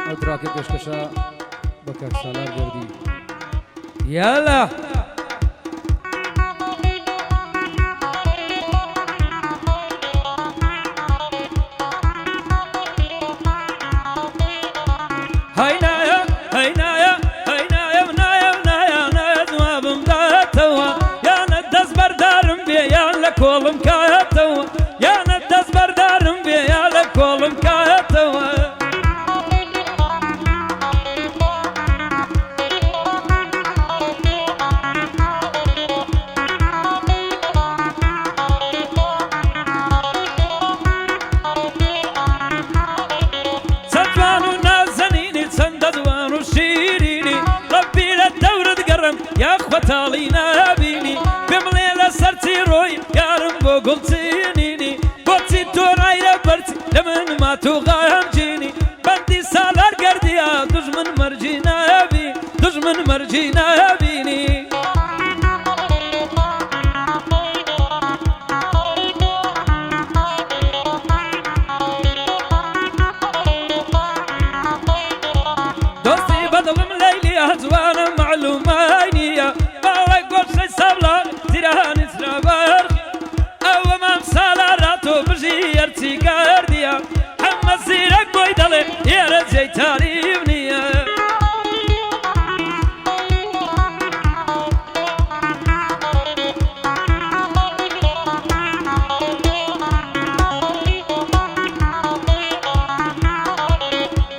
ئەو دراکە پێشکەشە بە کاک سالار گەردی یالا هەینایە هەینایە هەینایە منایە منایە نایە جوابم داتەوە یانە دەست بەردارم بێ یان لە کۆڵم کایەتەوە یانە دەست بەردارم بێ یان لە کۆڵم کایەتەوە خۆتاڵی نابینی پێمڵێ لە سەرچی ڕۆی یارم بۆ گوڵچینینی بۆچی تۆ ڕایرە بەرچ لە من مات و غەمگینی بەندی سالار گەردیە دوژمن مەرجی نابی دوژمن مەرجی نابینی دۆستی بەدڵم لەیلی هەجوانە معلومای نییە تیرانی سرابر ئەوە مام سالارە تۆ بژی هەرچی گەردیە هەمە زیرەک بۆی دەڵێ ئێرە جێی تاریف نییە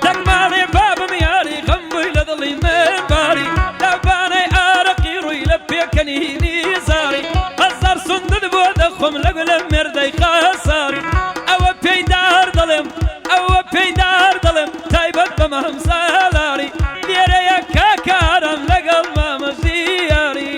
دەگماڵێ بابم یاری غەم بووی لە دڵی من باری لەبانەی ئارەقی ڕووی لە پێکەنینی خۆم لەگوڵە مێردەی خەساری ئەوە پێیدار دەڵێم ئەوە پێیدار دەڵێم تایبەت بە مەهم سالاری لێرەیە کاکارم لەگەڵ مامەژی یاری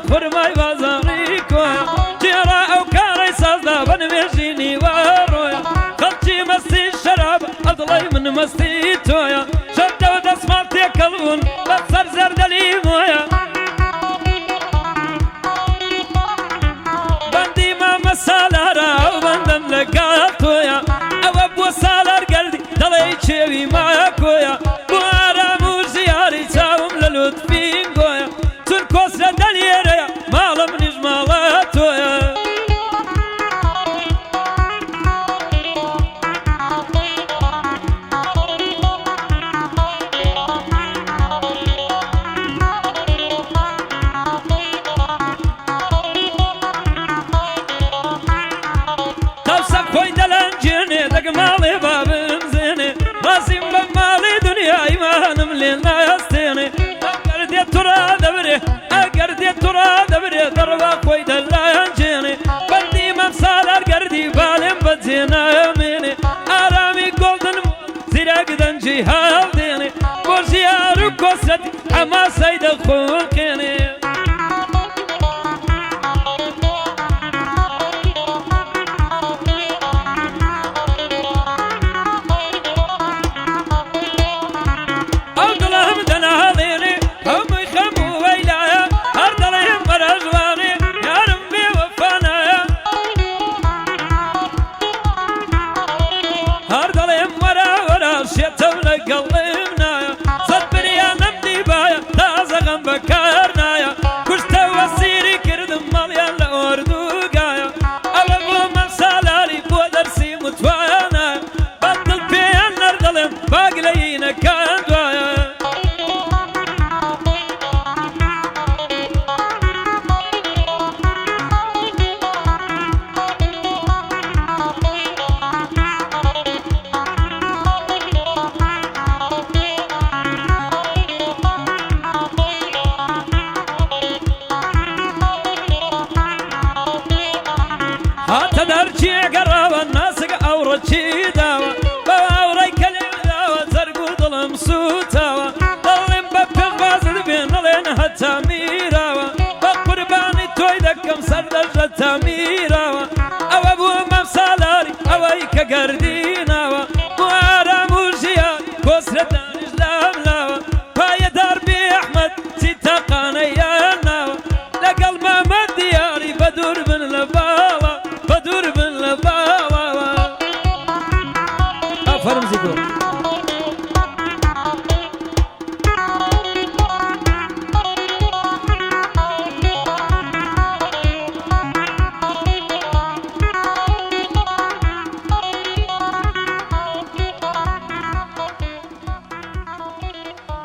خورمای بازاری کویا جێرا ئەو کارەی سازدا بەنوێژینی وەڕۆیە خەڵکی مەستی شەراب ئەدڵی من مەستی تۆیە شەردەوە دەسماڵ تێکەڵ بوون بەسەر زەردەلی وایە بەندی مامە سالارە ئەو بەندەم لەگەڵ تۆیە ئەوە بۆ سالار گەردی دەڵێ چێوی مایە کۆیە بۆ ئارام و ژیاری چاوم لە لوتفین گۆیە چون کۆسرە دەلێرەیە ماڵە منیش ماڵە تۆیە تەوسە خۆی دەلەنجێنێ دەگماڵێ بابم زێنێ ڕازیم بە ماڵی دنیا ئیمانم لێ نایەستێنێ ئەگەر دێت توڕا دەبرێ ئەگەر دێت توڕا دەبرێ دەڕوا خۆی دەلەنجێنێ بەندی مەم سالار گەردی بالێم بەجێ نامێنێ ئارامی گۆڵدنم زیرەک دەنجی هەڵدێنێ بۆ ژیار و کۆسرەتی حەماسەی دەخۆکێنێ هاتە دەرچیە گەڕاوە ناسک ئەوڕەچی داوە بە ئەوڕای کەلێ داوە زەرگ و دڵم سوتاوە دەڵێم بە پێغبازت بێن نەڵێن هەتا میراوە بە قوربانی تۆی دەکەم سەردەژە تا میراوە ئەوە بووە مەفسە فرمزي قول